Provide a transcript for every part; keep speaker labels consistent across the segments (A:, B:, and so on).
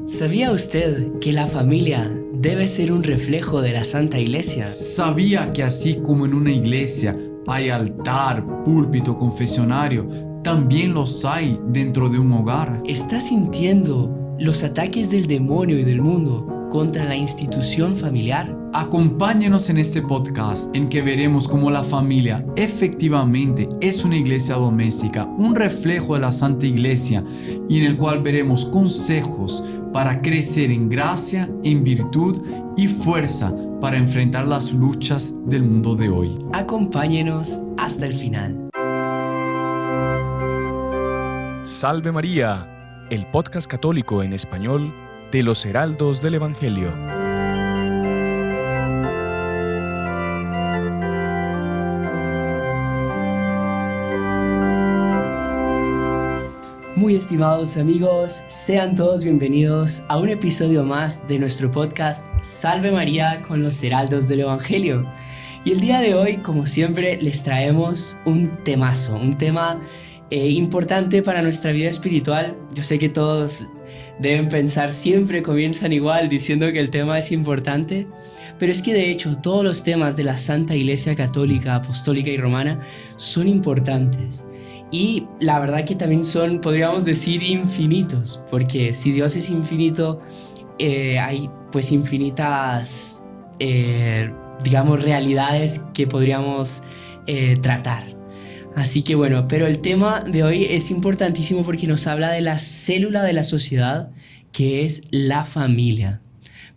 A: ¿Sabía usted que la familia debe ser un reflejo de la Santa Iglesia?
B: ¿Sabía que así como en una iglesia hay altar, púlpito, confesionario, también los hay dentro de un hogar?
A: ¿Está sintiendo los ataques del demonio y del mundo contra la institución familiar?
B: Acompáñenos en este podcast en que veremos cómo la familia efectivamente es una iglesia doméstica, un reflejo de la Santa Iglesia, y en el cual veremos consejos para crecer en gracia, en virtud y fuerza para enfrentar las luchas del mundo de hoy.
A: Acompáñenos hasta el final.
C: Salve María, el podcast católico en español de los Heraldos del Evangelio.
A: Muy estimados amigos, sean todos bienvenidos a un episodio más de nuestro podcast Salve María con los Heraldos del Evangelio. Y el día de hoy, como siempre, les traemos un temazo, un tema importante para nuestra vida espiritual. Yo sé que todos deben pensar, siempre comienzan igual diciendo que el tema es importante, pero es que de hecho todos los temas de la Santa Iglesia Católica, Apostólica y Romana son importantes. Y la verdad que también son, podríamos decir, infinitos, porque si Dios es infinito, hay pues infinitas, digamos, realidades que podríamos tratar. Así que bueno, pero el tema de hoy es importantísimo porque nos habla de la célula de la sociedad, que es la familia.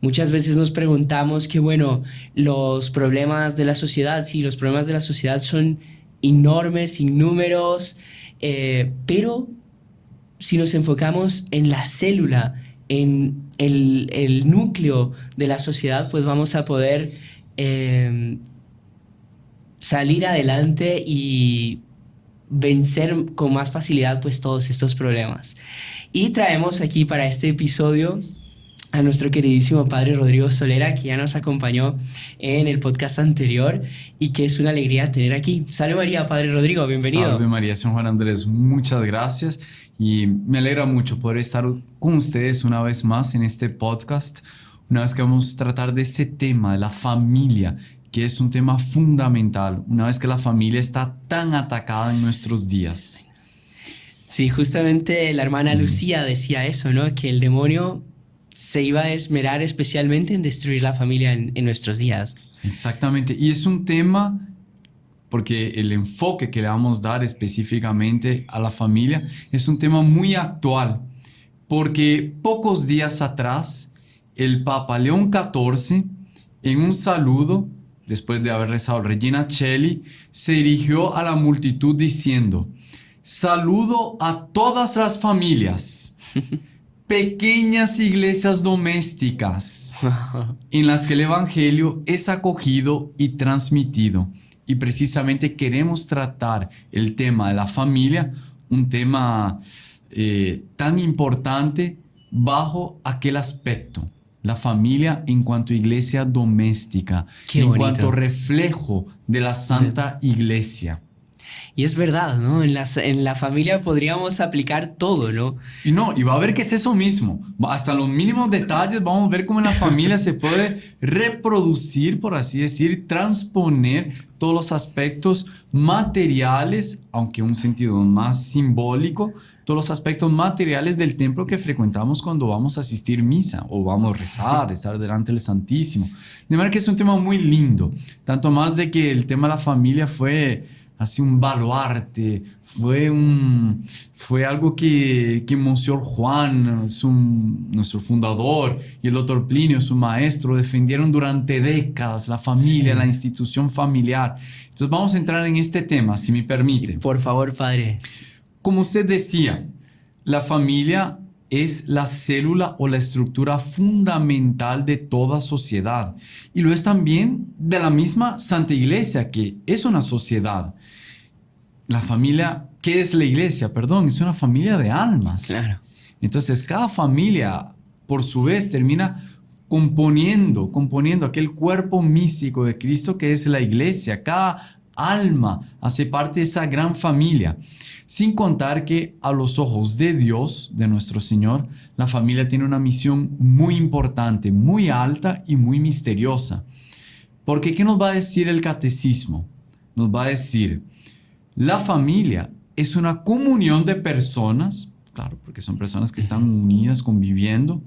A: Muchas veces nos preguntamos que, bueno, los problemas de la sociedad, sí, los problemas de la sociedad son enormes, sin números, pero si nos enfocamos en la célula, en el núcleo de la sociedad, pues vamos a poder salir adelante y vencer con más facilidad pues todos estos problemas. Y traemos aquí para este episodio a nuestro queridísimo Padre Rodrigo Solera, que ya nos acompañó en el podcast anterior y que es una alegría tener aquí. Salve María, Padre Rodrigo, bienvenido.
B: Salve María, San Juan Andrés, muchas gracias y me alegra mucho poder estar con ustedes una vez más en este podcast, una vez que vamos a tratar de ese tema de la familia, que es un tema fundamental, una vez que la familia está tan atacada en nuestros días.
A: Sí, justamente la hermana Lucía decía eso, ¿no? Que el demonio se iba a esmerar especialmente en destruir la familia en nuestros días.
B: Exactamente, y es un tema porque el enfoque que le vamos a dar específicamente a la familia es un tema muy actual, porque pocos días atrás el Papa León XIV, en un saludo, después de haber rezado Regina Coeli, se dirigió a la multitud diciendo: saludo a todas las familias. Pequeñas iglesias domésticas en las que el Evangelio es acogido y transmitido. Y precisamente queremos tratar el tema de la familia, un tema tan importante bajo aquel aspecto. La familia en cuanto a iglesia doméstica, en cuanto reflejo de la Santa Iglesia.
A: Y es verdad, ¿no? En la familia podríamos aplicar todo, ¿no?
B: Y va a ver que es eso mismo. Hasta los mínimos detalles vamos a ver cómo en la familia se puede reproducir, por así decir, transponer todos los aspectos materiales, aunque en un sentido más simbólico, todos los aspectos materiales del templo que frecuentamos cuando vamos a asistir misa o vamos a rezar, estar delante del Santísimo. De manera que es un tema muy lindo, tanto más de que el tema de la familia fue así un baluarte, fue algo que Monseñor Juan, nuestro fundador, y el doctor Plinio, su maestro, defendieron durante décadas la familia, sí, la institución familiar. Entonces vamos a entrar en este tema, si me permite.
A: Por favor, Padre.
B: Como usted decía, la familia es la célula o la estructura fundamental de toda sociedad. Y lo es también de la misma Santa Iglesia, que es una sociedad. La familia, ¿qué es la iglesia? Perdón, es una familia de almas.
A: Claro.
B: Entonces, cada familia, por su vez, termina componiendo aquel cuerpo místico de Cristo que es la iglesia. Cada alma, hace parte de esa gran familia. Sin contar que a los ojos de Dios, de nuestro Señor, la familia tiene una misión muy importante, muy alta y muy misteriosa. Porque ¿qué nos va a decir el catecismo? Nos va a decir, la familia es una comunión de personas, claro, porque son personas que están unidas, conviviendo.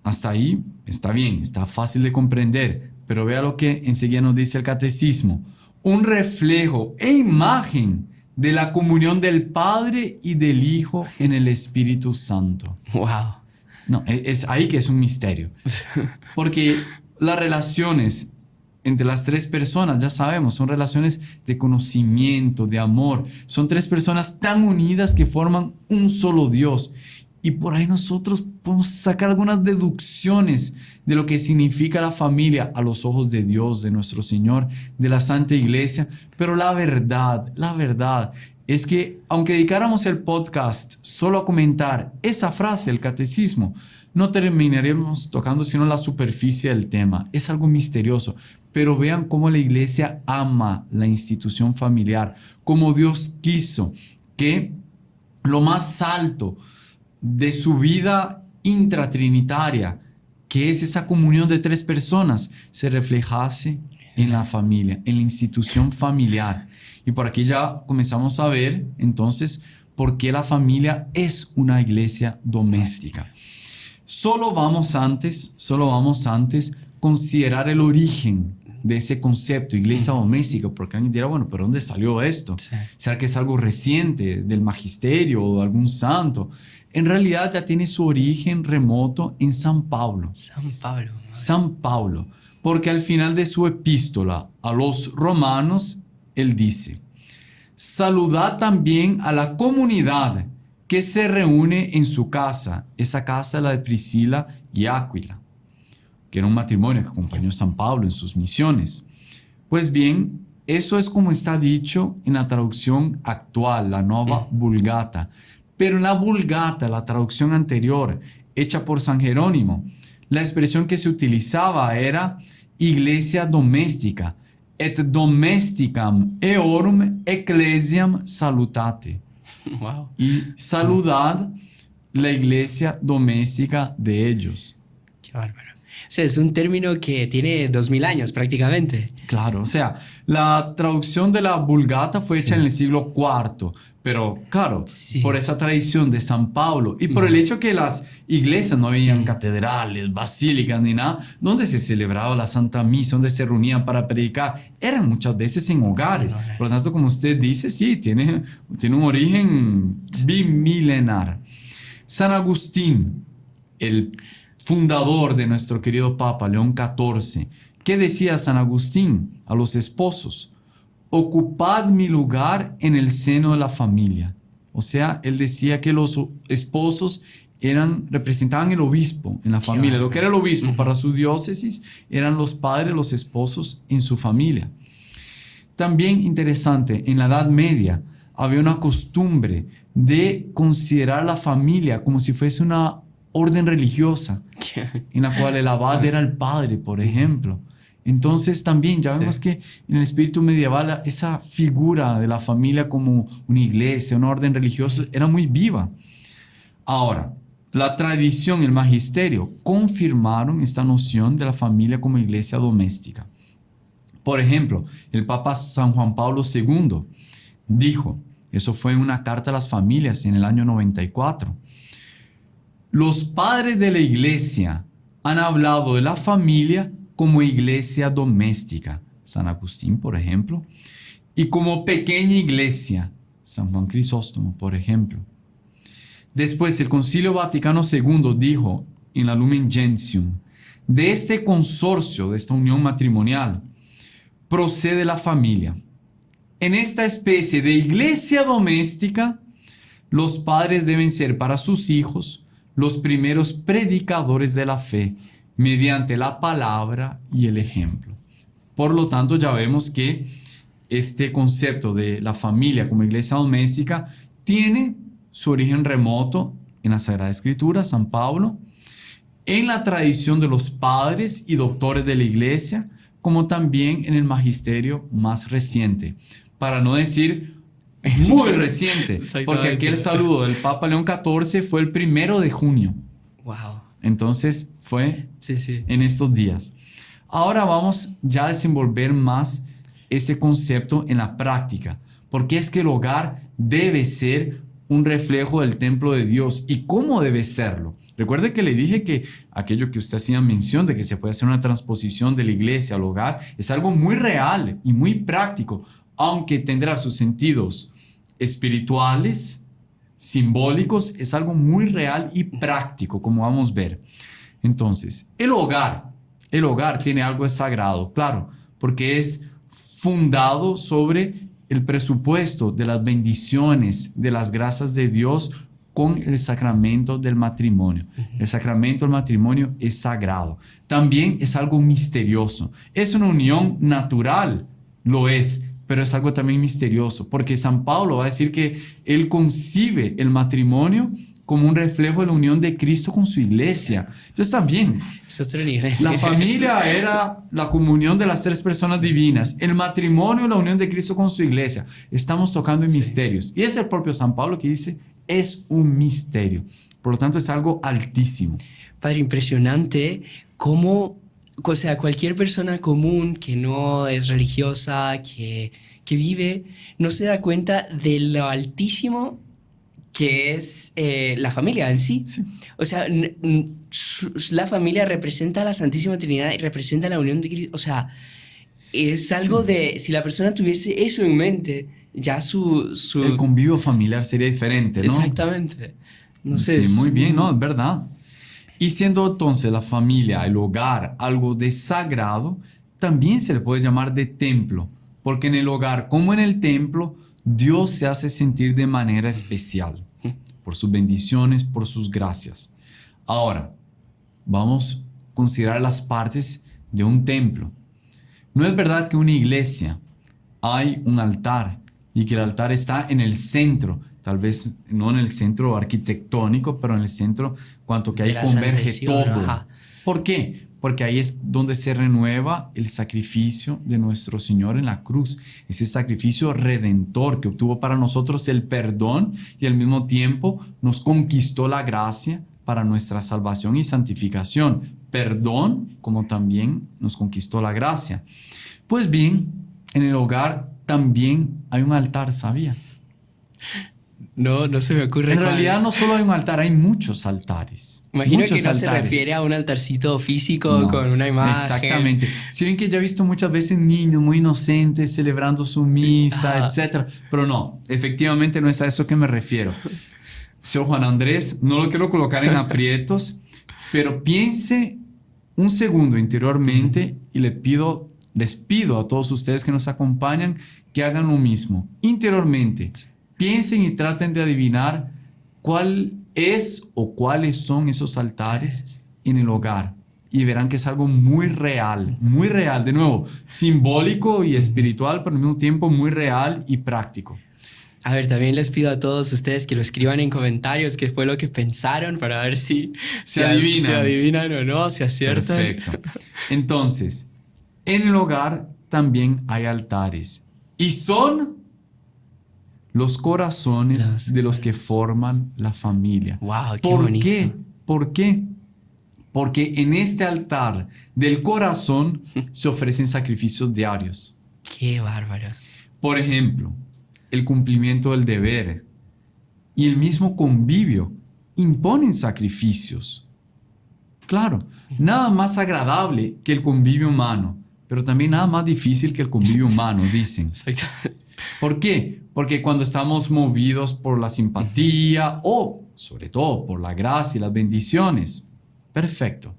B: Hasta ahí está bien, está fácil de comprender, pero vea lo que enseguida nos dice el catecismo. Un reflejo e imagen de la comunión del Padre y del Hijo en el Espíritu Santo.
A: Wow.
B: No, es ahí que es un misterio. Porque las relaciones entre las tres personas, ya sabemos, son relaciones de conocimiento, de amor. Son tres personas tan unidas que forman un solo Dios. Y por ahí nosotros podemos sacar algunas deducciones de lo que significa la familia a los ojos de Dios, de nuestro Señor, de la Santa Iglesia. Pero la verdad es que aunque dedicáramos el podcast solo a comentar esa frase del catecismo, no terminaríamos tocando sino la superficie del tema. Es algo misterioso. Pero vean cómo la Iglesia ama la institución familiar, cómo Dios quiso que lo más alto de su vida intratrinitaria, que es esa comunión de tres personas, se reflejase en la familia, en la institución familiar. Y por aquí ya comenzamos a ver entonces por qué la familia es una iglesia doméstica. Solo vamos antes considerar el origen de ese concepto, iglesia doméstica, porque alguien dirá, bueno, ¿pero dónde salió esto? Sí. ¿Será que es algo reciente del magisterio o de algún santo? En realidad ya tiene su origen remoto en San Pablo. San Pablo, porque al final de su epístola a los romanos, él dice, saludad también a la comunidad que se reúne en su casa. Esa casa es la de Priscila y Áquila, que era un matrimonio que acompañó a San Pablo en sus misiones. Pues bien, eso es como está dicho en la traducción actual, la Nueva Vulgata. Pero en la Vulgata, la traducción anterior, hecha por San Jerónimo, la expresión que se utilizaba era iglesia doméstica, et domesticam eorum ecclesiam salutate.
A: Wow.
B: Y saludad la iglesia doméstica de ellos.
A: Qué bárbaro. O sea, es un término que tiene 2000 años prácticamente.
B: Claro, o sea, la traducción de la Vulgata fue hecha en el siglo IV, pero claro, por esa tradición de San Pablo y por el hecho que las iglesias no habían catedrales, basílicas ni nada, donde se celebraba la Santa Misa, donde se reunían para predicar, eran muchas veces en hogares. Por lo tanto, como usted dice, sí, tiene un origen bimilenar. San Agustín, el fundador de nuestro querido Papa León XIV, ¿qué decía San Agustín a los esposos? Ocupad mi lugar en el seno de la familia. O sea, él decía que los esposos representaban el obispo en la familia. Lo que era el obispo para su diócesis eran los padres, los esposos en su familia. También interesante, en la Edad Media había una costumbre de considerar la familia como si fuese una orden religiosa, en la cual el abad era el padre, por ejemplo. Entonces también ya vemos que en el espíritu medieval esa figura de la familia como una iglesia, una orden religiosa, era muy viva. Ahora, la tradición y el magisterio confirmaron esta noción de la familia como iglesia doméstica. Por ejemplo, el Papa San Juan Pablo II dijo, eso fue en una carta a las familias en el año 94, los padres de la iglesia han hablado de la familia como iglesia doméstica, San Agustín, por ejemplo, y como pequeña iglesia, San Juan Crisóstomo, por ejemplo. Después, el Concilio Vaticano II dijo en la Lumen Gentium, de este consorcio, de esta unión matrimonial, procede la familia. En esta especie de iglesia doméstica, los padres deben ser para sus hijos los primeros predicadores de la fe mediante la palabra y el ejemplo. Por lo tanto, ya vemos que este concepto de la familia como iglesia doméstica tiene su origen remoto en la Sagrada Escritura, San Pablo, en la tradición de los padres y doctores de la iglesia, como también en el magisterio más reciente, para no decir muy reciente, porque aquel saludo del Papa León XIV fue el 1 de junio.
A: Wow.
B: Entonces fue
A: Sí.
B: en estos días. Ahora vamos ya a desenvolver más ese concepto en la práctica, porque es que el hogar debe ser un reflejo del templo de Dios. ¿Y cómo debe serlo? Recuerde que le dije que aquello que usted hacía mención de que se puede hacer una transposición de la iglesia al hogar es algo muy real y muy práctico, aunque tendrá sus sentidos espirituales, simbólicos, es algo muy real y práctico, como vamos a ver. Entonces, el hogar tiene algo de sagrado, claro, porque es fundado sobre el presupuesto de las bendiciones, de las gracias de Dios con el sacramento del matrimonio. El sacramento del matrimonio es sagrado. También es algo misterioso. Es una unión natural, lo es, pero es algo también misterioso, porque San Pablo va a decir que él concibe el matrimonio como un reflejo de la unión de Cristo con su iglesia. Entonces también,
A: Es otro nivel.
B: la familia era la comunión de las tres personas divinas. El matrimonio, la unión de Cristo con su iglesia. Estamos tocando en misterios. Y es el propio San Pablo que dice, es un misterio. Por lo tanto, es algo altísimo.
A: Padre, impresionante cómo, o sea, cualquier persona común que no es religiosa, que vive, no se da cuenta de lo altísimo que es la familia en sí. O sea, la familia representa a la Santísima Trinidad y representa la unión de Cristo. O sea, es algo de, si la persona tuviese eso en mente, ya su...
B: El convivio familiar sería diferente, ¿no?
A: Exactamente. No sé.
B: Sí, muy bien, ¿no? Es verdad. Y siendo entonces la familia, el hogar, algo de sagrado, también se le puede llamar de templo, porque en el hogar, como en el templo, Dios se hace sentir de manera especial, por sus bendiciones, por sus gracias. Ahora, vamos a considerar las partes de un templo. No es verdad que una iglesia hay un altar y que el altar está en el centro, tal vez no en el centro arquitectónico, pero en el centro cuanto que ahí converge todo.
A: Ajá.
B: ¿Por qué? Porque ahí es donde se renueva el sacrificio de nuestro Señor en la cruz. Ese sacrificio redentor que obtuvo para nosotros el perdón y al mismo tiempo nos conquistó la gracia para nuestra salvación y santificación. Perdón, como también nos conquistó la gracia. Pues bien, en el hogar también hay un altar, ¿sabía?
A: No se me ocurre.
B: En realidad no solo hay un altar, hay muchos altares.
A: Imagino
B: muchos
A: que no
B: altares.
A: se refiere a un altarcito físico con una imagen.
B: Exactamente. Si ven que ya he visto muchas veces niños muy inocentes celebrando su misa, etc. Pero no, efectivamente no es a eso que me refiero. Señor Juan Andrés, no lo quiero colocar en aprietos, pero piense un segundo interiormente y les pido a todos ustedes que nos acompañan que hagan lo mismo. Interiormente, piensen y traten de adivinar cuál es o cuáles son esos altares en el hogar. Y verán que es algo muy real, de nuevo, simbólico y espiritual, pero al mismo tiempo muy real y práctico.
A: A ver, también les pido a todos ustedes que lo escriban en comentarios qué fue lo que pensaron para ver si se adivinan o no, si aciertan.
B: Perfecto. Entonces, en el hogar también hay altares y son los corazones de los que forman la familia.
A: ¡Wow! ¡Qué bonito!
B: ¿Por qué? Porque en este altar del corazón se ofrecen sacrificios diarios.
A: ¡Qué bárbaro!
B: Por ejemplo, el cumplimiento del deber y el mismo convivio imponen sacrificios. Claro, nada más agradable que el convivio humano, pero también nada más difícil que el convivio humano, dicen.
A: Exactamente.
B: ¿Por qué? Porque cuando estamos movidos por la simpatía o, sobre todo, por la gracia y las bendiciones, perfecto.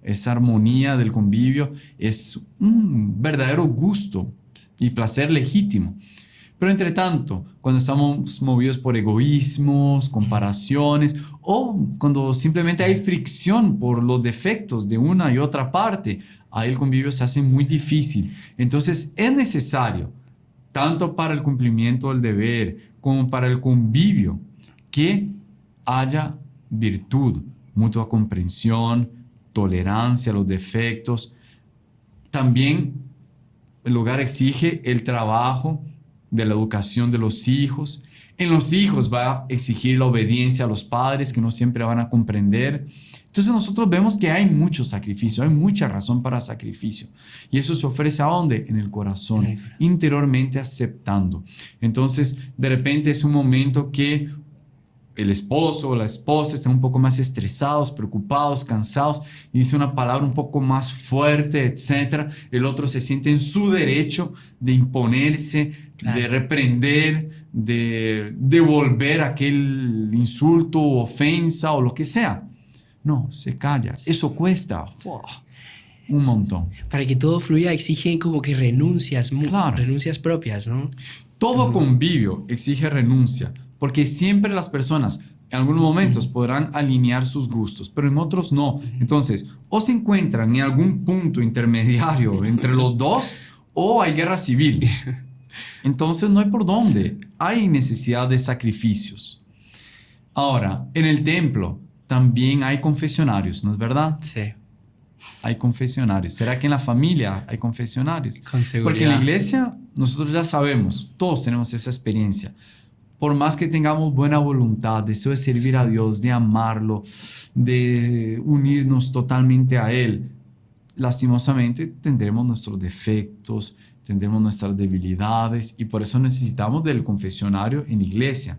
B: Esa armonía del convivio es un verdadero gusto y placer legítimo. Pero entre tanto, cuando estamos movidos por egoísmos, comparaciones o cuando simplemente hay fricción por los defectos de una y otra parte, ahí el convivio se hace muy difícil. Entonces es necesario, tanto para el cumplimiento del deber como para el convivio, que haya virtud, mutua comprensión, tolerancia a los defectos. También el hogar exige el trabajo de la educación de los hijos. En los hijos va a exigir la obediencia a los padres que no siempre van a comprender. Entonces nosotros vemos que hay mucho sacrificio, hay mucha razón para sacrificio. Y eso se ofrece ¿a dónde? En el corazón, interiormente aceptando. Entonces de repente es un momento que el esposo o la esposa están un poco más estresados, preocupados, cansados y dice una palabra un poco más fuerte, etc. El otro se siente en su derecho de imponerse, de reprender, de devolver aquel insulto o ofensa o lo que sea. No, se calla. Eso cuesta un montón.
A: Para que todo fluya exigen como que renuncias,
B: Claro.
A: renuncias propias, ¿no?
B: Todo convivio exige renuncia, porque siempre las personas en algunos momentos podrán alinear sus gustos, pero en otros no. Entonces, o se encuentran en algún punto intermediario entre los dos, o hay guerra civil. Entonces no hay por dónde. Hay necesidad de sacrificios. Ahora, en el templo también hay confesionarios, ¿no es verdad?
A: Sí.
B: Hay confesionarios. ¿Será que en la familia hay confesionarios?
A: Con seguridad.
B: Porque en la iglesia nosotros ya sabemos, todos tenemos esa experiencia. Por más que tengamos buena voluntad, deseo de servir a Dios, de amarlo, de unirnos totalmente a Él, lastimosamente tendremos nuestros defectos, tendremos nuestras debilidades y por eso necesitamos del confesionario en la iglesia.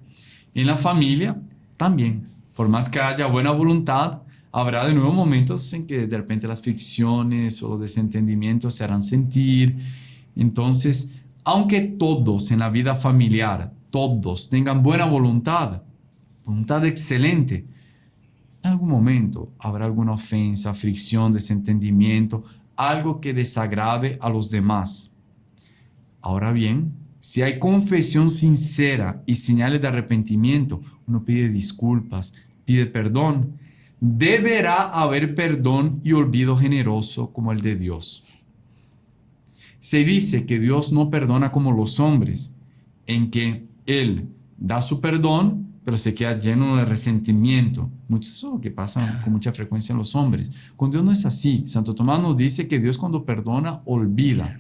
B: En la familia también. Por más que haya buena voluntad, habrá de nuevo momentos en que de repente las fricciones o los desentendimientos se harán sentir. Entonces, aunque todos en la vida familiar, todos tengan buena voluntad excelente, en algún momento habrá alguna ofensa, fricción, desentendimiento, algo que desagrade a los demás. Ahora bien, si hay confesión sincera y señales de arrepentimiento, uno pide disculpas, pide perdón, deberá haber perdón y olvido generoso como el de Dios. Se dice que Dios no perdona como los hombres, en que Él da su perdón, pero se queda lleno de resentimiento. Eso es lo que pasa con mucha frecuencia en los hombres. Con Dios no es así. Santo Tomás nos dice que Dios cuando perdona, olvida.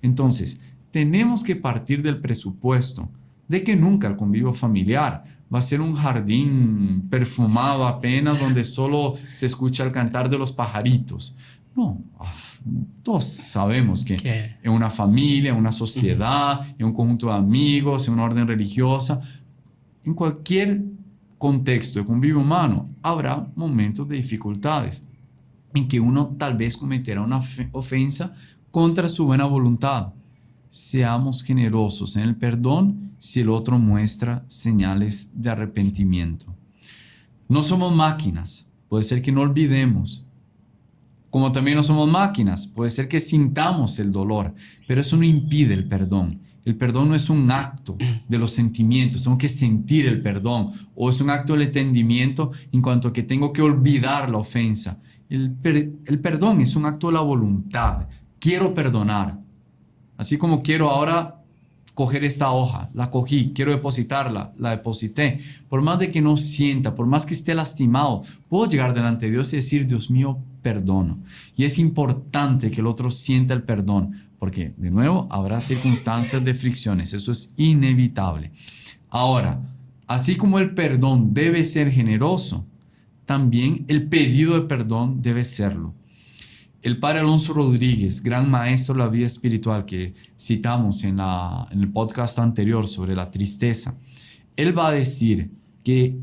B: Entonces, tenemos que partir del presupuesto de que nunca el convivio familiar va a ser un jardín perfumado apenas donde solo se escucha el cantar de los pajaritos. No, todos sabemos que en una familia, en una sociedad, en un conjunto de amigos, en una orden religiosa, en cualquier contexto de convivio humano, habrá momentos de dificultades en que uno tal vez cometerá una ofensa contra su buena voluntad. Seamos generosos en el perdón si el otro muestra señales de arrepentimiento. No somos máquinas, puede ser que no olvidemos. Como también no somos máquinas, puede ser que sintamos el dolor, pero eso no impide el perdón. El perdón no es un acto de los sentimientos, tengo que sentir el perdón, o es un acto del entendimiento en cuanto a que tengo que olvidar la ofensa. El perdón es un acto de la voluntad. Quiero perdonar. Así como quiero ahora coger esta hoja, la cogí, quiero depositarla, la deposité. Por más de que no sienta, por más que esté lastimado, puedo llegar delante de Dios y decir, Dios mío, perdono. Y es importante que el otro sienta el perdón, porque de nuevo habrá circunstancias de fricciones, eso es inevitable. Ahora, así como el perdón debe ser generoso, también el pedido de perdón debe serlo. El padre Alonso Rodríguez, gran maestro de la vida espiritual que citamos en el podcast anterior sobre la tristeza, él va a decir que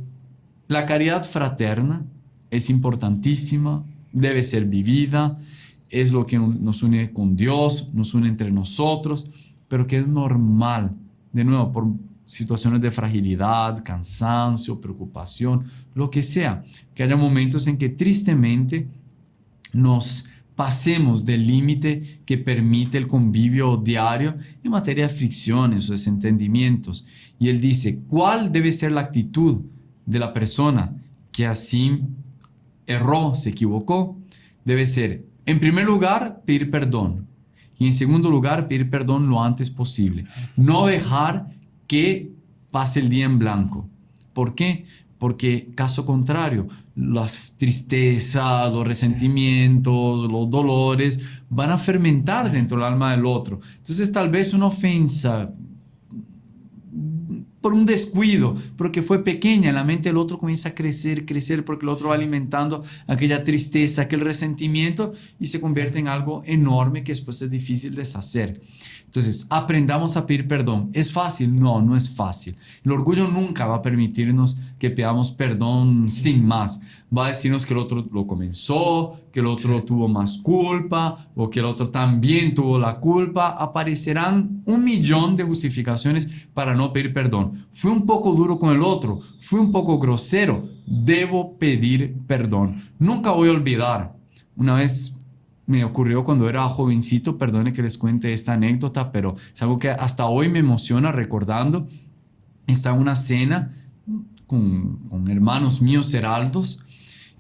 B: la caridad fraterna es importantísima, debe ser vivida, es lo que nos une con Dios, nos une entre nosotros, pero que es normal, de nuevo, por situaciones de fragilidad, cansancio, preocupación, lo que sea, que haya momentos en que tristemente nos pasemos del límite que permite el convivio diario en materia de fricciones o desentendimientos. Y él dice, ¿cuál debe ser la actitud de la persona que así erró, se equivocó? Debe ser, en primer lugar, pedir perdón. Y en segundo lugar, pedir perdón lo antes posible. No dejar que pase el día en blanco. ¿Por qué? porque caso contrario, las tristezas, los resentimientos, los dolores van a fermentar dentro del alma del otro. Entonces tal vez una ofensa por un descuido, porque fue pequeña, en la mente del otro comienza a crecer, porque el otro va alimentando aquella tristeza, aquel resentimiento y se convierte en algo enorme que después es difícil deshacer. Entonces, aprendamos a pedir perdón. ¿Es fácil? No, no es fácil. El orgullo nunca va a permitirnos que pidamos perdón sin más. Va a decirnos que el otro lo comenzó, que el otro tuvo más culpa o que el otro también tuvo la culpa. Aparecerán 1.000.000 de justificaciones para no pedir perdón. Fui un poco duro con el otro, fui un poco grosero. Debo pedir perdón. Nunca voy a olvidar. Una vez me ocurrió cuando era jovencito, perdone que les cuente esta anécdota, pero es algo que hasta hoy me emociona recordando. Estaba en una cena con hermanos míos heraldos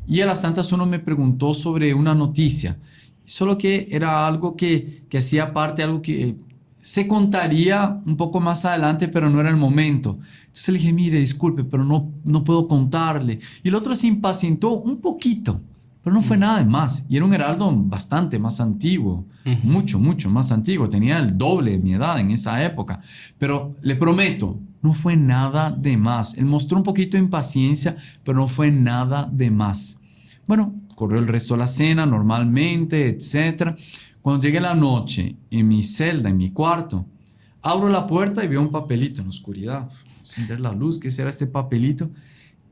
B: y a las tantas uno me preguntó sobre una noticia, solo que era algo que hacía parte, algo que se contaría un poco más adelante, pero no era el momento. Entonces le dije, mire, disculpe, pero no puedo contarle. Y el otro se impacientó un poquito, pero no fue nada de más. Y era un heraldo bastante más antiguo, mucho más antiguo. Tenía el doble de mi edad en esa época. Pero le prometo, no fue nada de más. Él mostró un poquito de impaciencia, pero no fue nada de más. Bueno, corrió el resto de la cena normalmente, etc. Cuando llegué la noche en mi celda, en mi cuarto, abro la puerta y veo un papelito en la oscuridad. Sin ver la luz, ¿qué será este papelito?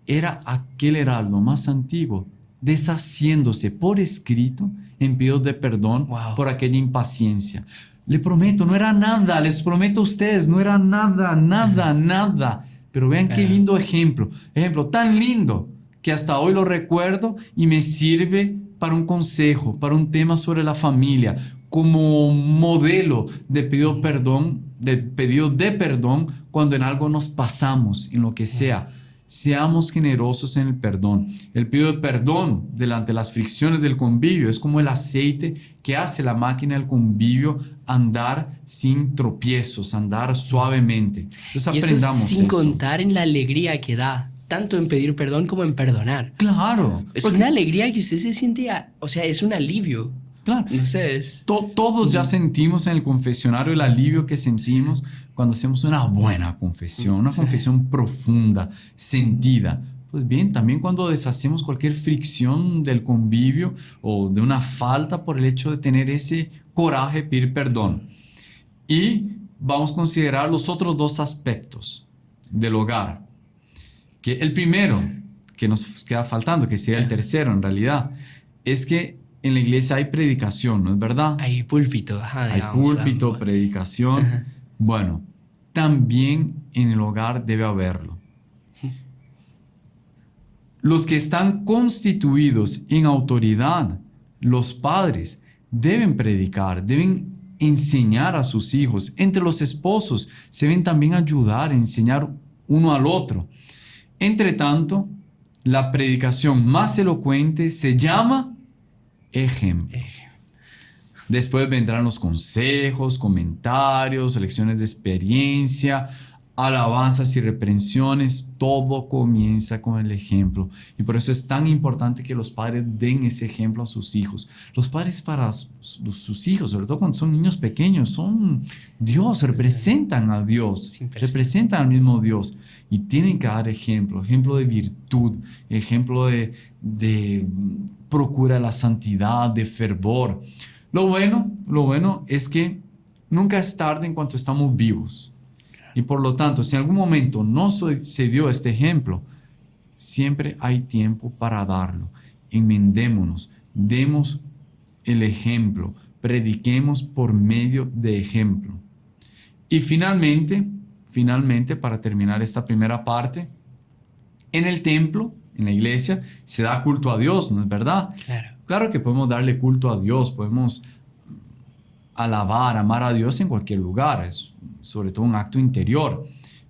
B: Era aquel heraldo más antiguo deshaciéndose por escrito en pedidos de perdón por aquella impaciencia. Le prometo, no era nada, les prometo a ustedes, no era nada. Pero vean qué lindo ejemplo tan lindo que hasta hoy lo recuerdo y me sirve para un consejo, para un tema sobre la familia, como modelo de pedido de perdón cuando en algo nos pasamos, en lo que sea. Seamos generosos en el perdón. El pedido de perdón delante de las fricciones del convivio es como el aceite que hace la máquina del convivio andar sin tropiezos, andar suavemente. Entonces aprendamos
A: eso. Sin
B: eso.
A: contar en la alegría que da, tanto en pedir perdón como en perdonar.
B: Claro.
A: Es una alegría que usted se siente, o sea, es un alivio.
B: Claro.
A: No sé, es...
B: Todos ya sentimos en el confesionario el alivio que sentimos cuando hacemos una buena confesión, una confesión profunda, sentida. Pues bien, también cuando deshacemos cualquier fricción del convivio o de una falta por el hecho de tener ese coraje de pedir perdón. Y vamos a considerar los otros dos aspectos del hogar. Que el primero, que nos queda faltando, que sería el tercero en realidad, es que en la iglesia hay predicación, ¿no es verdad?
A: Hay púlpito.
B: Hay púlpito, predicación. Bueno, también en el hogar debe haberlo. Los que están constituidos en autoridad, los padres, deben predicar, deben enseñar a sus hijos. Entre los esposos se deben también ayudar, enseñar uno al otro. Entre tanto, la predicación más elocuente se llama ejemplo. Después vendrán los consejos, comentarios, lecciones de experiencia, alabanzas y reprensiones. Todo comienza con el ejemplo. Y por eso es tan importante que los padres den ese ejemplo a sus hijos. Los padres para sus hijos, sobre todo cuando son niños pequeños, son Dios, representan a Dios, representan al mismo Dios. Y tienen que dar ejemplo de virtud, ejemplo de procura la santidad, de fervor. Lo bueno es que nunca es tarde en cuanto estamos vivos. Y por lo tanto, si en algún momento no se dio este ejemplo, siempre hay tiempo para darlo. Enmendémonos, demos el ejemplo, prediquemos por medio de ejemplo. Y finalmente, para terminar esta primera parte, en el templo, en la iglesia, se da culto a Dios, ¿no es verdad? Claro que podemos darle culto a Dios, podemos alabar, amar a Dios en cualquier lugar, es sobre todo un acto interior,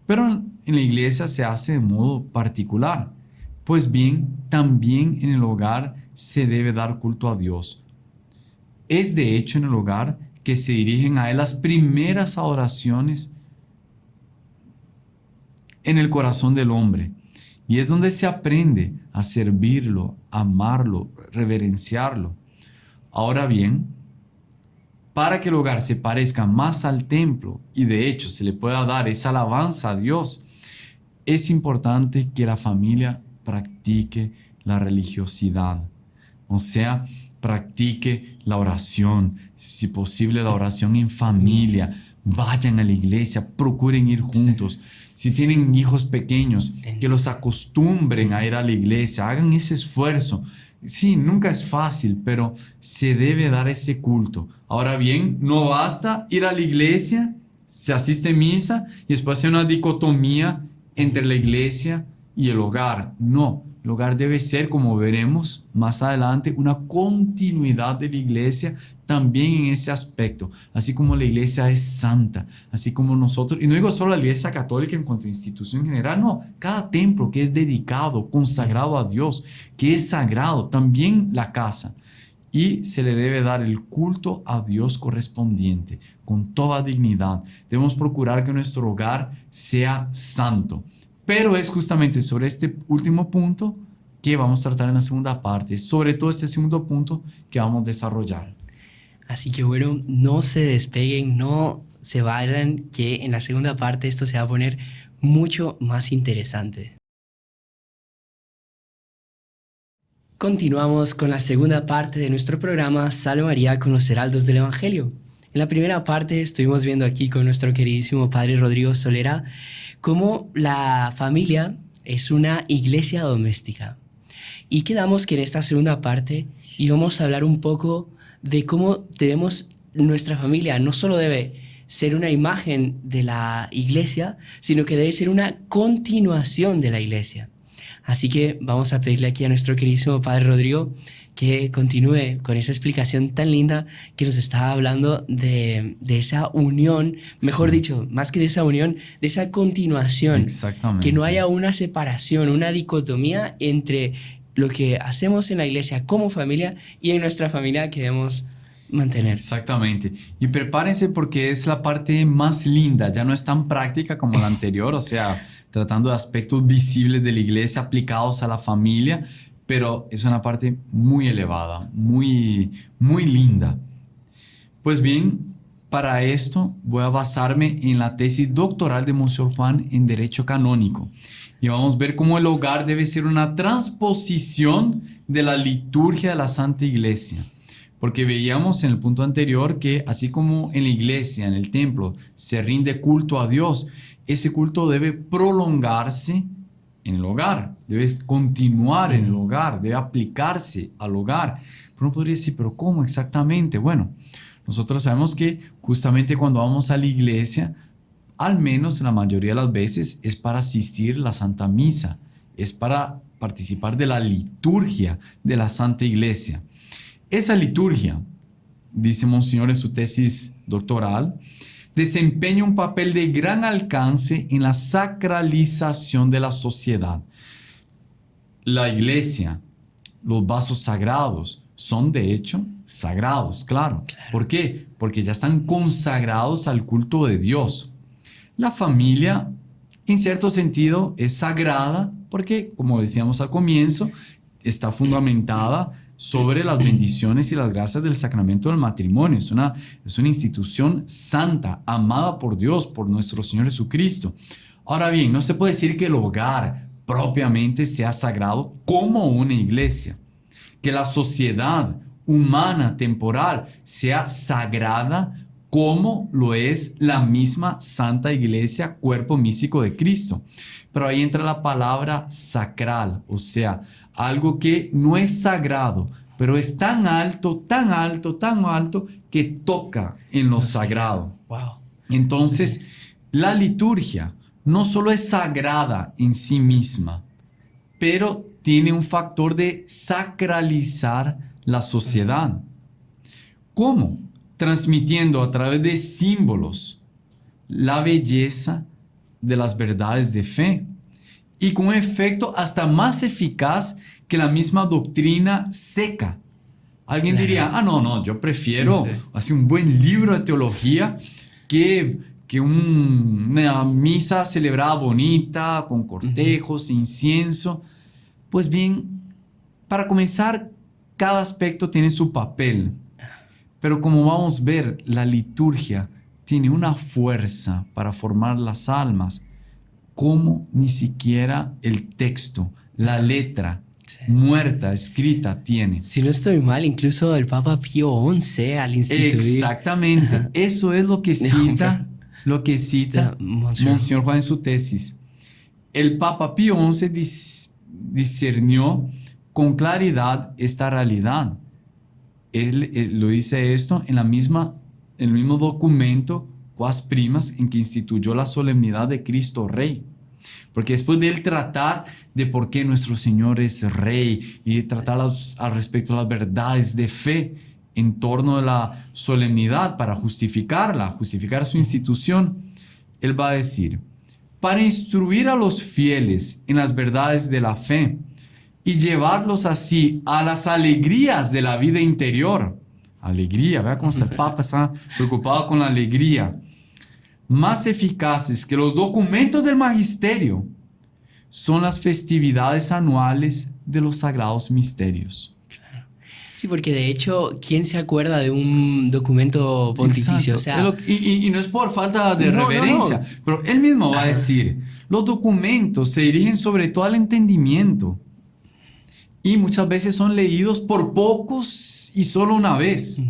B: pero en la iglesia se hace de modo particular. Pues bien, también en el hogar se debe dar culto a Dios. Es de hecho en el hogar que se dirigen a Él las primeras adoraciones en el corazón del hombre. Y es donde se aprende a servirlo, amarlo, reverenciarlo. Ahora bien, para que el hogar se parezca más al templo y de hecho se le pueda dar esa alabanza a Dios, es importante que la familia practique la religiosidad. O sea, practique la oración, si posible la oración en familia. Vayan a la iglesia, procuren ir juntos. Si tienen hijos pequeños, que los acostumbren a ir a la iglesia, hagan ese esfuerzo. Sí, nunca es fácil, pero se debe dar ese culto. Ahora bien, no basta ir a la iglesia, se asiste a misa y después hace una dicotomía entre la iglesia y el hogar. No, el hogar debe ser, como veremos más adelante, una continuidad de la iglesia también en ese aspecto. Así como la iglesia es santa, así como nosotros, y no digo solo la iglesia católica en cuanto a institución en general, no, cada templo que es dedicado, consagrado a Dios, que es sagrado, también la casa. Y se le debe dar el culto a Dios correspondiente, con toda dignidad. Debemos procurar que nuestro hogar sea santo. Pero es justamente sobre este último punto que vamos a tratar en la segunda parte. Sobre todo este segundo punto que vamos a desarrollar.
A: Así que bueno, no se despeguen, no se vayan, que en la segunda parte esto se va a poner mucho más interesante. Continuamos con la segunda parte de nuestro programa Salve María con los Heraldos del Evangelio. En la primera parte estuvimos viendo aquí con nuestro queridísimo Padre Rodrigo Solera cómo la familia es una iglesia doméstica. Y quedamos que en esta segunda parte íbamos a hablar un poco de cómo nuestra familia no solo debe ser una imagen de la iglesia, sino que debe ser una continuación de la iglesia. Así que vamos a pedirle aquí a nuestro queridísimo Padre Rodrigo que continúe con esa explicación tan linda que nos estaba hablando de esa unión, mejor dicho, más que de esa unión, de esa continuación.
B: Exactamente.
A: Que no haya una separación, una dicotomía entre lo que hacemos en la iglesia como familia y en nuestra familia que debemos mantener.
B: Exactamente. Y prepárense porque es la parte más linda, ya no es tan práctica como la anterior, o sea, tratando de aspectos visibles de la iglesia aplicados a la familia, pero es una parte muy elevada, muy, muy linda. Pues bien, para esto voy a basarme en la tesis doctoral de Monseñor Juan en Derecho Canónico. Y vamos a ver cómo el hogar debe ser una transposición de la liturgia de la Santa Iglesia. Porque veíamos en el punto anterior que así como en la iglesia, en el templo, se rinde culto a Dios, ese culto debe prolongarse en el hogar, debe continuar en el hogar, debe aplicarse al hogar. Pero uno podría decir, ¿pero cómo exactamente? Bueno, nosotros sabemos que justamente cuando vamos a la iglesia, al menos en la mayoría de las veces, es para asistir a la Santa Misa, es para participar de la liturgia de la Santa Iglesia. Esa liturgia, dice Monseñor en su tesis doctoral, desempeña un papel de gran alcance en la sacralización de la sociedad. La iglesia, los vasos sagrados, son de hecho sagrados, claro. ¿Por qué? Porque ya están consagrados al culto de Dios. La familia, en cierto sentido, es sagrada porque, como decíamos al comienzo, está fundamentada sobre las bendiciones y las gracias del sacramento del matrimonio. Es una institución santa, amada por Dios, por nuestro Señor Jesucristo. Ahora bien, no se puede decir que el hogar propiamente sea sagrado como una iglesia, que la sociedad humana, temporal, sea sagrada como lo es la misma Santa Iglesia, cuerpo místico de Cristo. Pero ahí entra la palabra sacral, o sea, algo que no es sagrado, pero es tan alto, tan alto, tan alto que toca en lo sagrado.
A: Wow.
B: Entonces, la liturgia no solo es sagrada en sí misma, pero tiene un factor de sacralizar la sociedad. ¿Cómo? Transmitiendo a través de símbolos la belleza de las verdades de fe y con un efecto hasta más eficaz que la misma doctrina seca. Alguien diría, no, yo prefiero hacer un buen libro de teología que que una misa celebrada bonita, con cortejos, incienso. Pues bien, para comenzar, cada aspecto tiene su papel. Pero como vamos a ver, la liturgia tiene una fuerza para formar las almas, como ni siquiera el texto, la letra, muerta, escrita tiene.
A: Si no estoy mal, incluso el Papa Pío XI al instituir.
B: Exactamente. Eso es lo que cita Monseñor Juan en su tesis. El Papa Pío XI discernió con claridad esta realidad. Él lo dice esto en el mismo documento, Quas Primas, en que instituyó la solemnidad de Cristo Rey. Porque después de él tratar de por qué nuestro Señor es Rey y de tratar al respecto de las verdades de fe en torno a la solemnidad para justificar su institución, él va a decir: para instruir a los fieles en las verdades de la fe y llevarlos así a las alegrías de la vida interior. Alegría, vea cómo el Papa está preocupado con la alegría. Más eficaces que los documentos del magisterio son las festividades anuales de los sagrados misterios.
A: Sí, porque de hecho, ¿quién se acuerda de un documento pontificio?
B: Exacto. O sea, y no es por falta de reverencia, pero él mismo va a decir, los documentos se dirigen sobre todo al entendimiento y muchas veces son leídos por pocos y solo una vez,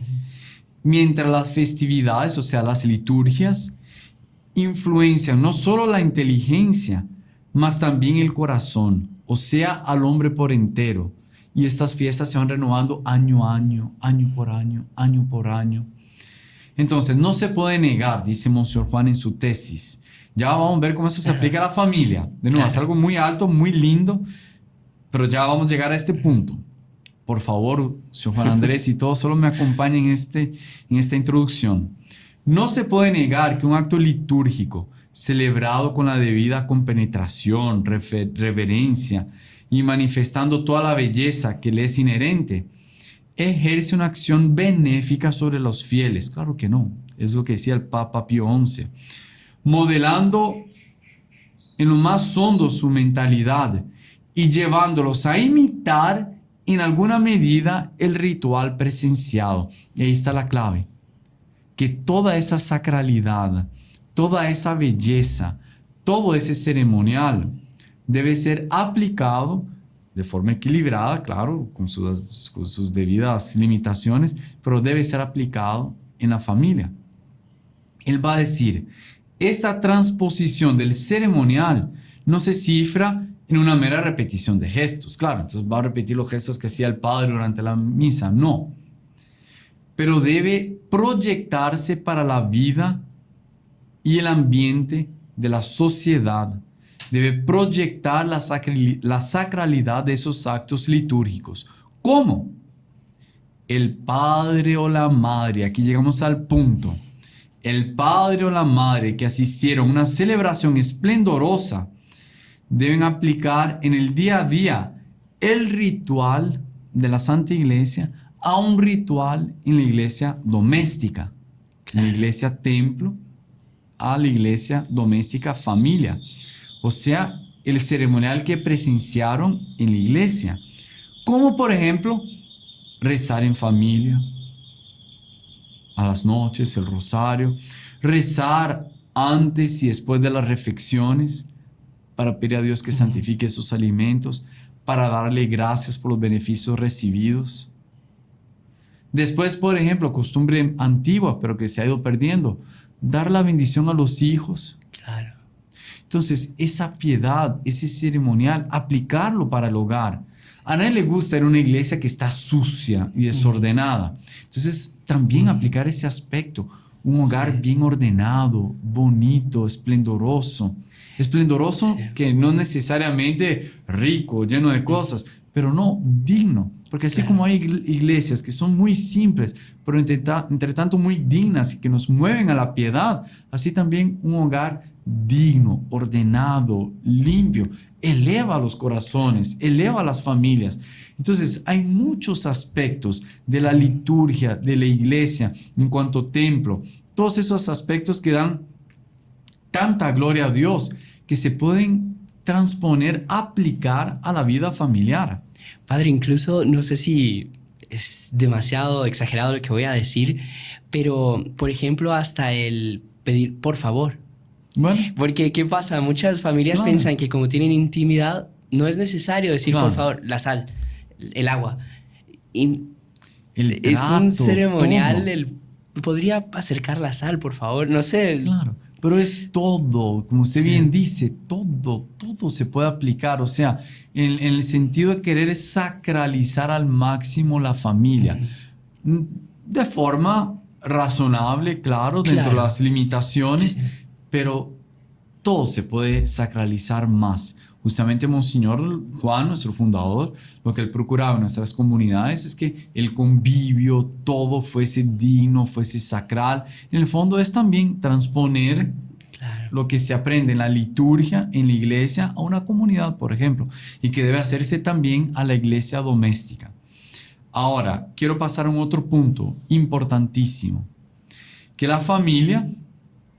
B: mientras las festividades, o sea, las liturgias, influencian no solo la inteligencia, mas también el corazón, o sea, al hombre por entero. Y estas fiestas se van renovando año a año, año por año, año por año. Entonces, no se puede negar, dice Monseñor Juan en su tesis. Ya vamos a ver cómo eso se aplica a la familia. De nuevo, es algo muy alto, muy lindo, pero ya vamos a llegar a este punto. Por favor, señor Juan Andrés y todos, solo me acompañen en esta introducción. No se puede negar que un acto litúrgico celebrado con la debida compenetración, reverencia y manifestando toda la belleza que le es inherente, ejerce una acción benéfica sobre los fieles. Claro que no, es lo que decía el Papa Pío XI, modelando en lo más hondo su mentalidad y llevándolos a imitar en alguna medida el ritual presenciado. Y ahí está la clave. Que toda esa sacralidad, toda esa belleza, todo ese ceremonial debe ser aplicado de forma equilibrada, claro, con sus debidas limitaciones, pero debe ser aplicado en la familia. Él va a decir, esta transposición del ceremonial no se cifra en una mera repetición de gestos. Claro, entonces va a repetir los gestos que hacía el Padre durante la misa, no. Pero debe proyectarse para la vida y el ambiente de la sociedad. Debe proyectar la sacralidad de esos actos litúrgicos. ¿Cómo? El padre o la madre, aquí llegamos al punto, el padre o la madre que asistieron a una celebración esplendorosa deben aplicar en el día a día el ritual de la Santa Iglesia a un ritual en la iglesia doméstica, en la iglesia templo, a la iglesia doméstica familia. O sea, el ceremonial que presenciaron en la iglesia. Como por ejemplo, rezar en familia, a las noches, el rosario, rezar antes y después de las reflexiones para pedir a Dios que santifique esos alimentos, para darle gracias por los beneficios recibidos. Después, por ejemplo, costumbre antigua, pero que se ha ido perdiendo, dar la bendición a los hijos.
A: Claro.
B: Entonces, esa piedad, ese ceremonial, aplicarlo para el hogar. A nadie le gusta ir a una iglesia que está sucia y desordenada. Entonces, también aplicar ese aspecto. Un hogar bien ordenado, bonito, esplendoroso. Esplendoroso que no necesariamente rico, lleno de cosas, pero no digno. Porque así como hay iglesias que son muy simples, pero entre tanto muy dignas y que nos mueven a la piedad, así también un hogar digno, ordenado, limpio, eleva los corazones, eleva las familias. Entonces hay muchos aspectos de la liturgia, de la iglesia, en cuanto a templo, todos esos aspectos que dan tanta gloria a Dios que se pueden transponer, aplicar a la vida familiar.
A: Padre, incluso no sé si es demasiado exagerado lo que voy a decir, pero por ejemplo hasta el pedir por favor.
B: Bueno,
A: Porque ¿qué pasa? Muchas familias
B: claro.
A: piensan que como tienen intimidad no es necesario decir
B: Claro.
A: por favor la sal, el agua. Y
B: El
A: es un
B: trato,
A: ceremonial,
B: todo.
A: podría acercar la sal, por favor, no sé.
B: Claro, pero es todo, como usted
A: Sí.
B: bien dice, todo se puede aplicar. O sea, en el sentido de querer sacralizar al máximo la familia, de forma razonable, claro, dentro
A: Claro.
B: de las limitaciones,
A: Sí.
B: pero todo se puede sacralizar más. Justamente Monseñor Juan, nuestro fundador, lo que él procuraba en nuestras comunidades es que el convivio, todo fuese digno, fuese sacral. En el fondo es también transponer
A: Claro.
B: lo que se aprende en la liturgia, en la iglesia, a una comunidad, por ejemplo, y que debe hacerse también a la iglesia doméstica. Ahora, quiero pasar a un otro punto importantísimo, que la familia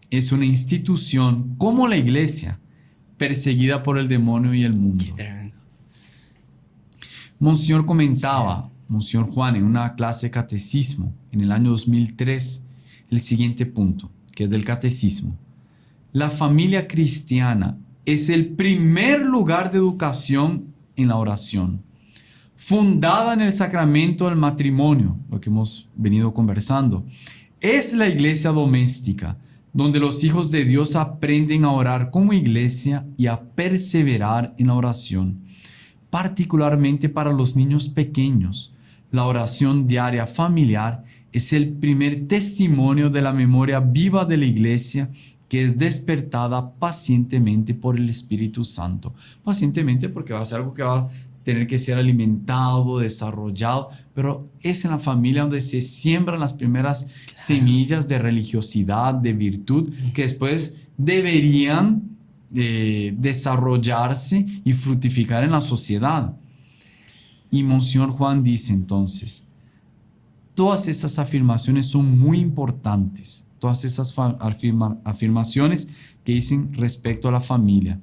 B: es una institución como la iglesia, perseguida por el demonio y el mundo.
A: Qué tremendo.
B: Monseñor comentaba, Monseñor Juan, en una clase de catecismo en el año 2003, el siguiente punto, que es del catecismo. La familia cristiana es el primer lugar de educación en la oración, fundada en el sacramento del matrimonio, lo que hemos venido conversando. Es la iglesia doméstica, donde los hijos de Dios aprenden a orar como iglesia y a perseverar en la oración. Particularmente para los niños pequeños, la oración diaria familiar es el primer testimonio de la memoria viva de la iglesia que es despertada pacientemente por el Espíritu Santo. Pacientemente porque va a ser algo que va a tener que ser alimentado, desarrollado, pero es en la familia donde se siembran las primeras semillas de religiosidad, de virtud, que después deberían desarrollarse y fructificar en la sociedad. Y Monseñor Juan dice entonces, todas estas afirmaciones son muy importantes, todas esas afirmaciones que dicen respecto a la familia.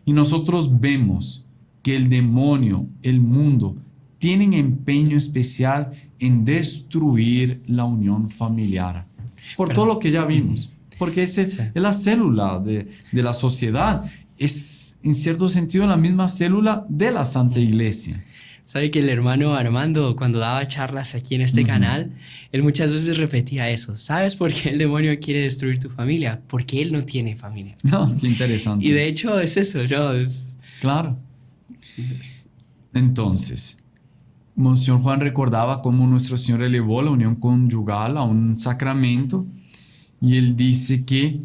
B: Y nosotros vemos que el demonio, el mundo, tienen empeño especial en destruir la unión familiar. Por todo lo que ya vimos. Porque es la célula de la sociedad. Es, en cierto sentido, la misma célula de la Santa Iglesia.
A: Sabe que el hermano Armando, cuando daba charlas aquí en este canal, él muchas veces repetía eso. ¿Sabes por qué el demonio quiere destruir tu familia? Porque él no tiene familia.
B: No, qué interesante.
A: Y de hecho es eso, ¿no?
B: Claro. Entonces, Monseñor Juan recordaba cómo nuestro Señor elevó la unión conyugal a un sacramento y él dice que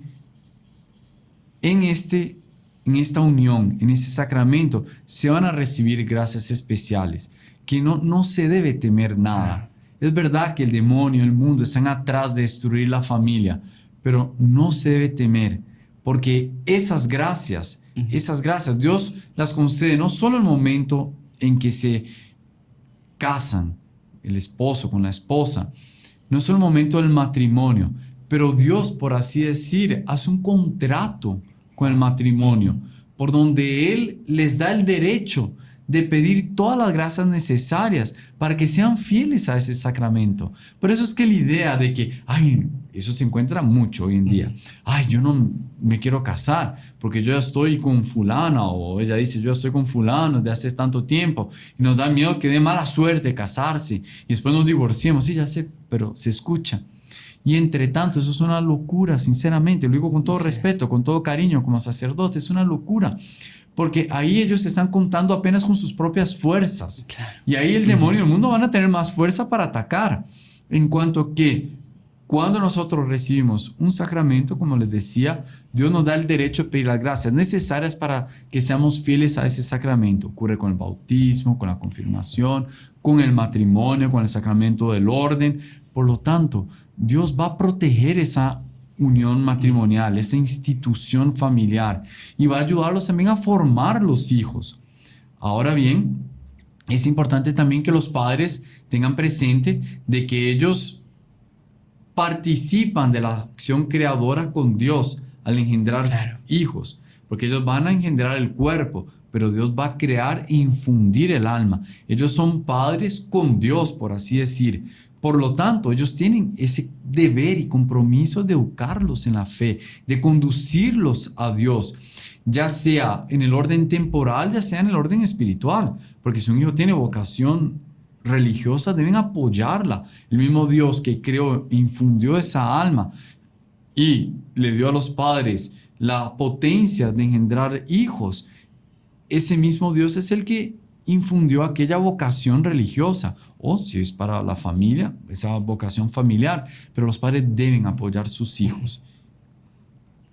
B: en esta unión, en ese sacramento, se van a recibir gracias especiales, que no se debe temer nada. Es verdad que el demonio, el mundo están atrás de destruir la familia, pero no se debe temer, porque esas gracias, Dios las concede no solo en el momento en que se casan, el esposo con la esposa, no solo en el momento del matrimonio, pero Dios, por así decir, hace un contrato con el matrimonio, por donde Él les da el derecho de pedir todas las gracias necesarias para que sean fieles a ese sacramento. Por eso es que la idea de que, eso se encuentra mucho hoy en día. Yo no me quiero casar porque yo ya estoy con fulana, o ella dice, yo estoy con fulano de hace tanto tiempo, y nos da miedo que dé mala suerte casarse y después nos divorciemos. Sí, ya sé, pero se escucha. Y entre tanto, eso es una locura, sinceramente, lo digo con todo respeto, con todo cariño, como sacerdote, es una locura. Porque ahí ellos se están contando apenas con sus propias fuerzas. Claro. Y ahí el demonio y el mundo van a tener más fuerza para atacar. En cuanto que cuando nosotros recibimos un sacramento, como les decía, Dios nos da el derecho de pedir las gracias necesarias para que seamos fieles a ese sacramento. Ocurre con el bautismo, con la confirmación, con el matrimonio, con el sacramento del orden. Por lo tanto, Dios va a proteger esa unión matrimonial, esa institución familiar, y va a ayudarlos también a formar los hijos. Ahora bien, es importante también que los padres tengan presente de que ellos participan de la acción creadora con Dios al engendrar
A: Claro.
B: hijos, porque ellos van a engendrar el cuerpo, pero Dios va a crear e infundir el alma. Ellos son padres con Dios, por así decir. Por lo tanto, ellos tienen ese deber y compromiso de educarlos en la fe, de conducirlos a Dios, ya sea en el orden temporal, ya sea en el orden espiritual, porque si un hijo tiene vocación religiosa, deben apoyarla. El mismo Dios que creó, infundió esa alma y le dio a los padres la potencia de engendrar hijos. Ese mismo Dios es el que infundió aquella vocación religiosa, o si es para la familia, esa vocación familiar, pero los padres deben apoyar a sus hijos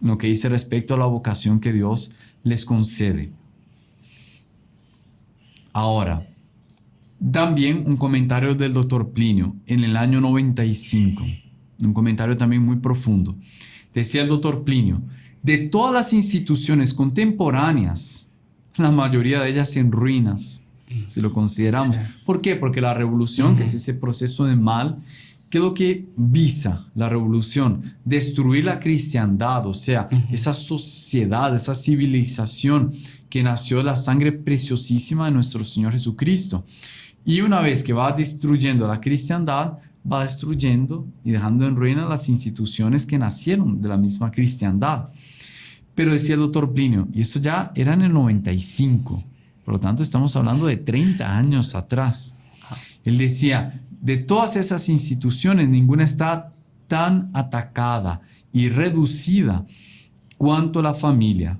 B: en lo que dice respecto a la vocación que Dios les concede. Ahora, también un comentario del doctor Plinio en el año 95, un comentario también muy profundo. Decía el doctor Plinio: de todas las instituciones contemporáneas, la mayoría de ellas en ruinas, si lo consideramos.
A: Sí.
B: ¿Por qué? Porque la revolución, que es ese proceso de mal, ¿qué es lo que visa la revolución? Destruir la cristiandad, o sea, esa sociedad, esa civilización que nació de la sangre preciosísima de nuestro Señor Jesucristo. Y una vez que va destruyendo la cristiandad, va destruyendo y dejando en ruina las instituciones que nacieron de la misma cristiandad. Pero decía el doctor Plinio, y esto ya era en el 95, por lo tanto estamos hablando de 30 años atrás. Él decía: de todas esas instituciones, ninguna está tan atacada y reducida cuanto la familia.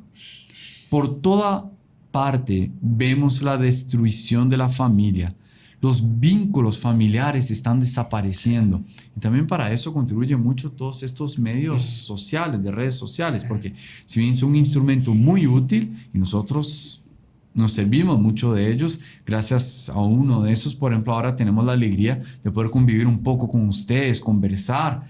B: Por toda parte vemos la destrucción de la familia. Los vínculos familiares están desapareciendo. Y también para eso contribuye mucho todos estos medios sociales, de redes sociales, porque si bien son un instrumento muy útil y nosotros nos servimos mucho de ellos, gracias a uno de esos, por ejemplo, ahora tenemos la alegría de poder convivir un poco con ustedes, conversar.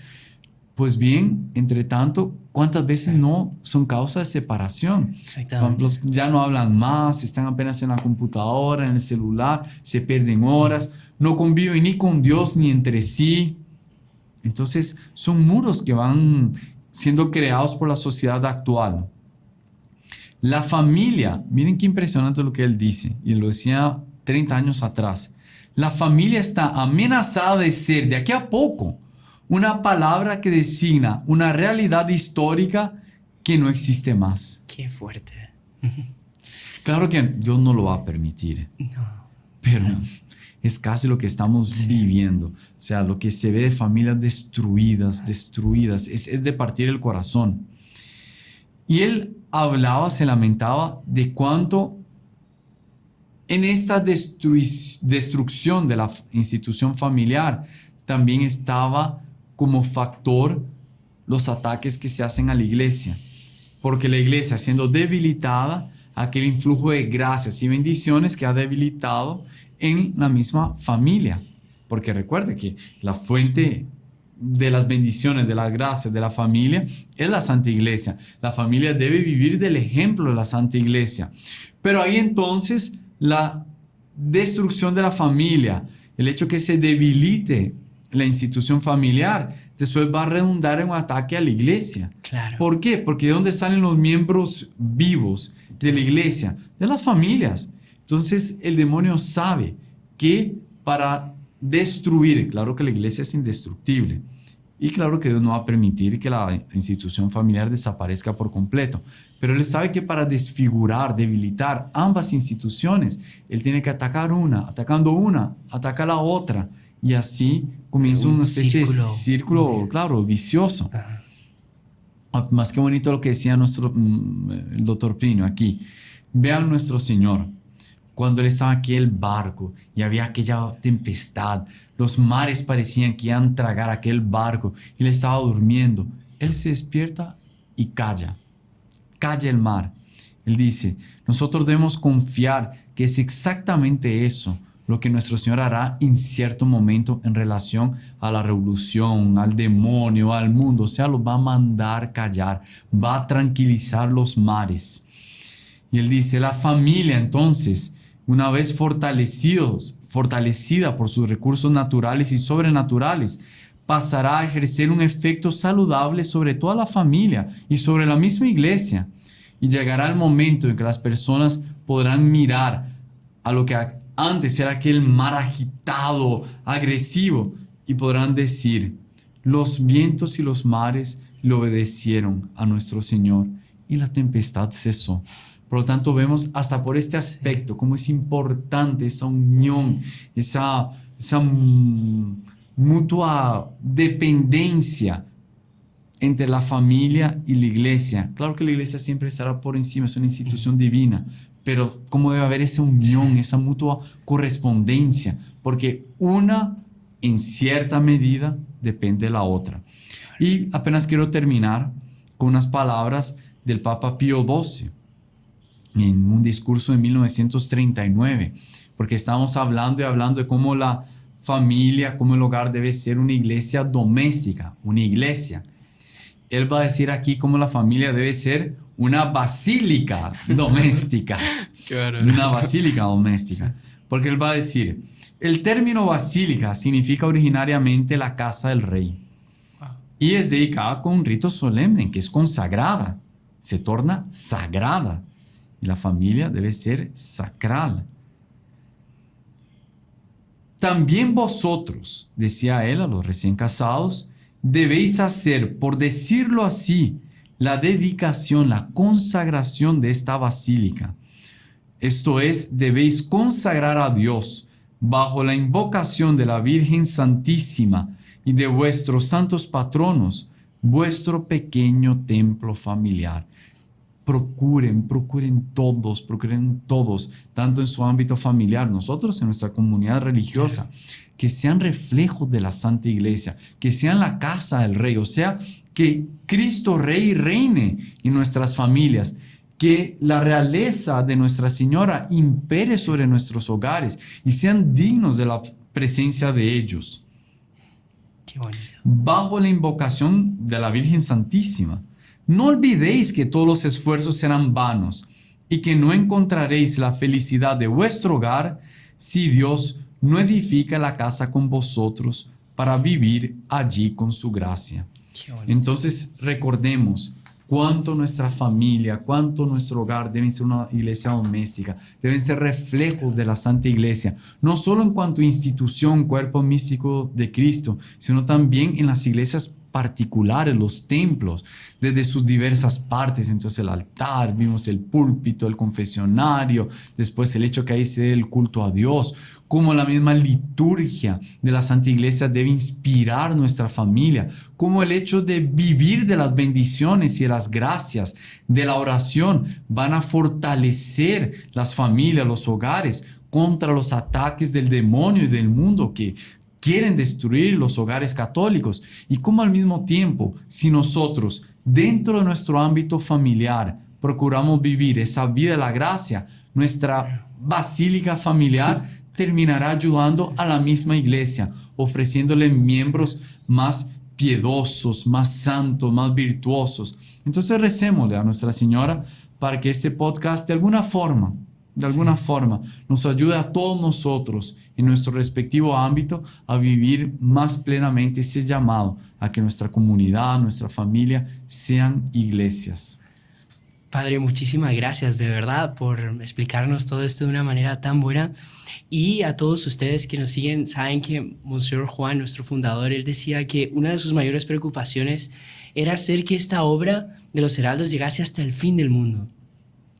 B: Pues bien, entre tanto, ¿cuántas veces no son causa de separación?
A: Exactamente.
B: Ya no hablan más, están apenas en la computadora, en el celular, se pierden horas, no conviven ni con Dios ni entre sí. Entonces, son muros que van siendo creados por la sociedad actual. La familia, miren qué impresionante lo que él dice, y lo decía 30 años atrás. La familia está amenazada de ser, de aquí a poco, una palabra que designa una realidad histórica que no existe más.
A: Qué fuerte.
B: Claro que Dios no lo va a permitir,
A: No.
B: pero es casi lo que estamos viviendo. O sea, lo que se ve de familias destruidas, es de partir el corazón. Y él hablaba, se lamentaba de cuánto en esta destrucción de la institución familiar también estaba como factor los ataques que se hacen a la iglesia, porque la iglesia, siendo debilitada, aquel influjo de gracias y bendiciones que ha debilitado en la misma familia, porque recuerde que la fuente de las bendiciones, de las gracias de la familia es la Santa Iglesia. La familia debe vivir del ejemplo de la Santa Iglesia, pero ahí entonces la destrucción de la familia, el hecho que se debilite la institución familiar, después va a redundar en un ataque a la iglesia.
A: Claro.
B: ¿Por qué? Porque ¿de dónde salen los miembros vivos de la iglesia? De las familias. Entonces el demonio sabe que para destruir, claro que la iglesia es indestructible y claro que Dios no va a permitir que la institución familiar desaparezca por completo, pero Él sabe que para desfigurar, debilitar ambas instituciones, Él tiene que atacar una, atacando una, ataca la otra. Y así comienza una especie de círculo, claro, vicioso. Más que bonito lo que decía el doctor Plinio aquí. Vean nuestro Señor, cuando Él estaba aquí en el barco y había aquella tempestad, los mares parecían que iban a tragar aquel barco y Él estaba durmiendo. Él se despierta y calla el mar. Él dice, nosotros debemos confiar que es exactamente eso lo que nuestro Señor hará en cierto momento en relación a la revolución, al demonio, al mundo. O sea, los va a mandar callar, va a tranquilizar los mares. Y Él dice, la familia entonces, una vez fortalecida por sus recursos naturales y sobrenaturales, pasará a ejercer un efecto saludable sobre toda la familia y sobre la misma iglesia. Y llegará el momento en que las personas podrán mirar a lo que antes era aquel mar agitado, agresivo, y podrán decir: los vientos y los mares le obedecieron a nuestro Señor y la tempestad cesó. Por lo tanto, vemos hasta por este aspecto cómo es importante esa unión, esa mutua dependencia entre la familia y la iglesia. Claro que la iglesia siempre estará por encima, es una institución divina, pero cómo debe haber esa unión, esa mutua correspondencia, porque una en cierta medida depende de la otra. Y apenas quiero terminar con unas palabras del Papa Pío XII en un discurso de 1939, porque estamos hablando de cómo la familia, cómo el hogar debe ser una iglesia doméstica, una iglesia. Él va a decir aquí cómo la familia debe ser una basílica doméstica. Una basílica doméstica. Porque él va a decir, el término basílica significa originariamente la casa del rey. Y es dedicada con un rito solemne, que es consagrada. Se torna sagrada. Y la familia debe ser sacral. También vosotros, decía él a los recién casados, debéis hacer, por decirlo así, la dedicación, la consagración de esta basílica. Esto es, debéis consagrar a Dios bajo la invocación de la Virgen Santísima y de vuestros santos patronos, vuestro pequeño templo familiar. Procuren todos, tanto en su ámbito familiar, nosotros en nuestra comunidad religiosa, que sean reflejos de la Santa Iglesia, que sean la casa del Rey, o sea, que Cristo Rey reine en nuestras familias, que la realeza de Nuestra Señora impere sobre nuestros hogares y sean dignos de la presencia de ellos.
A: Qué bonito.
B: Bajo la invocación de la Virgen Santísima. No olvidéis que todos los esfuerzos serán vanos y que no encontraréis la felicidad de vuestro hogar si Dios no edifica la casa con vosotros para vivir allí con su gracia. Entonces recordemos cuánto nuestra familia, cuánto nuestro hogar deben ser una iglesia doméstica, deben ser reflejos de la Santa Iglesia, no solo en cuanto a institución, cuerpo místico de Cristo, sino también en las iglesias particulares, los templos, desde sus diversas partes. Entonces el altar, vimos el púlpito, el confesionario, después el hecho que ahí se dé el culto a Dios, como la misma liturgia de la Santa Iglesia debe inspirar nuestra familia, como el hecho de vivir de las bendiciones y de las gracias de la oración van a fortalecer las familias, los hogares contra los ataques del demonio y del mundo que quieren destruir los hogares católicos, y como al mismo tiempo, si nosotros dentro de nuestro ámbito familiar procuramos vivir esa vida de la gracia, nuestra basílica familiar terminará ayudando a la misma iglesia, ofreciéndole miembros más piedosos, más santos, más virtuosos. Entonces recémosle a Nuestra Señora para que este podcast de alguna forma nos ayude a todos nosotros en nuestro respectivo ámbito a vivir más plenamente ese llamado a que nuestra comunidad, nuestra familia sean iglesias.
A: Padre, muchísimas gracias de verdad por explicarnos todo esto de una manera tan buena. Y a todos ustedes que nos siguen, saben que Monseñor Juan, nuestro fundador, él decía que una de sus mayores preocupaciones era hacer que esta obra de los Heraldos llegase hasta el fin del mundo.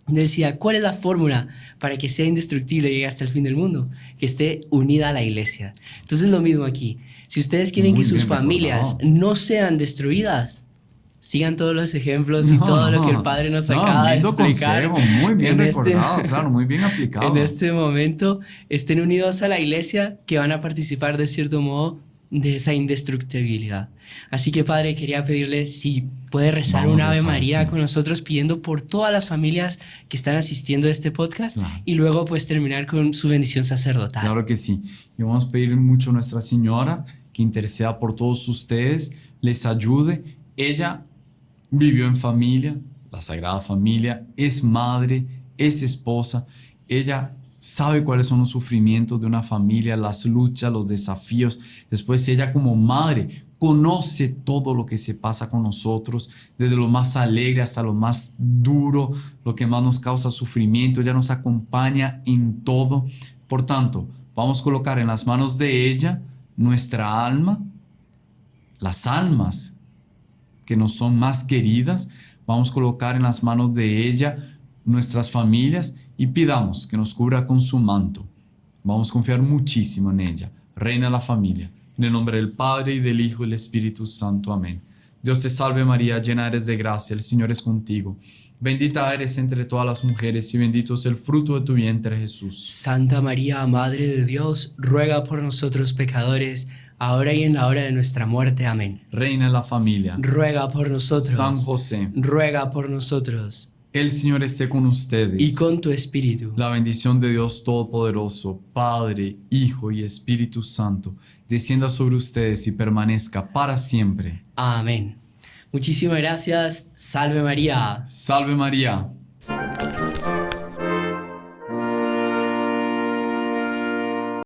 A: Decía, ¿cuál es la fórmula para que sea indestructible y llegue hasta el fin del mundo? Que esté unida a la iglesia. Entonces lo mismo aquí. Si ustedes quieren que sus familias no sean destruidas, sigan todos los ejemplos y todo lo que el Padre nos acaba de explicar.
B: Consejo, muy bien recordado, claro, muy bien aplicado.
A: En este momento, estén unidos a la iglesia, que van a participar de cierto modo de esa indestructibilidad. Así que, Padre, quería pedirle si puede rezar un Ave María con nosotros, pidiendo por todas las familias que están asistiendo a este podcast, y luego pues terminar con su bendición sacerdotal.
B: Claro que sí. Y vamos a pedir mucho a Nuestra Señora que interceda por todos ustedes, les ayude. Ella vivió en familia, la Sagrada Familia, es madre, es esposa. Ella sabe cuáles son los sufrimientos de una familia, las luchas, los desafíos. Después ella como madre conoce todo lo que se pasa con nosotros, desde lo más alegre hasta lo más duro, lo que más nos causa sufrimiento. Ella nos acompaña en todo. Por tanto, vamos a colocar en las manos de ella nuestra alma, las almas que nos son más queridas. Vamos a colocar en las manos de ella nuestras familias y pidamos que nos cubra con su manto. Vamos a confiar muchísimo en ella. Reina la familia. En el nombre del Padre, y del Hijo, y del Espíritu Santo. Amén. Dios te salve María, llena eres de gracia, el Señor es contigo. Bendita eres entre todas las mujeres y bendito es el fruto de tu vientre, Jesús.
A: Santa María, Madre de Dios, ruega por nosotros pecadores, ahora y en la hora de nuestra muerte. Amén.
B: Reina de la familia.
A: Ruega por nosotros.
B: San José.
A: Ruega por nosotros.
B: El Señor esté con ustedes.
A: Y con tu espíritu.
B: La bendición de Dios Todopoderoso, Padre, Hijo y Espíritu Santo, descienda sobre ustedes y permanezca para siempre.
A: Amén. Muchísimas gracias. Salve María.
B: Salve María.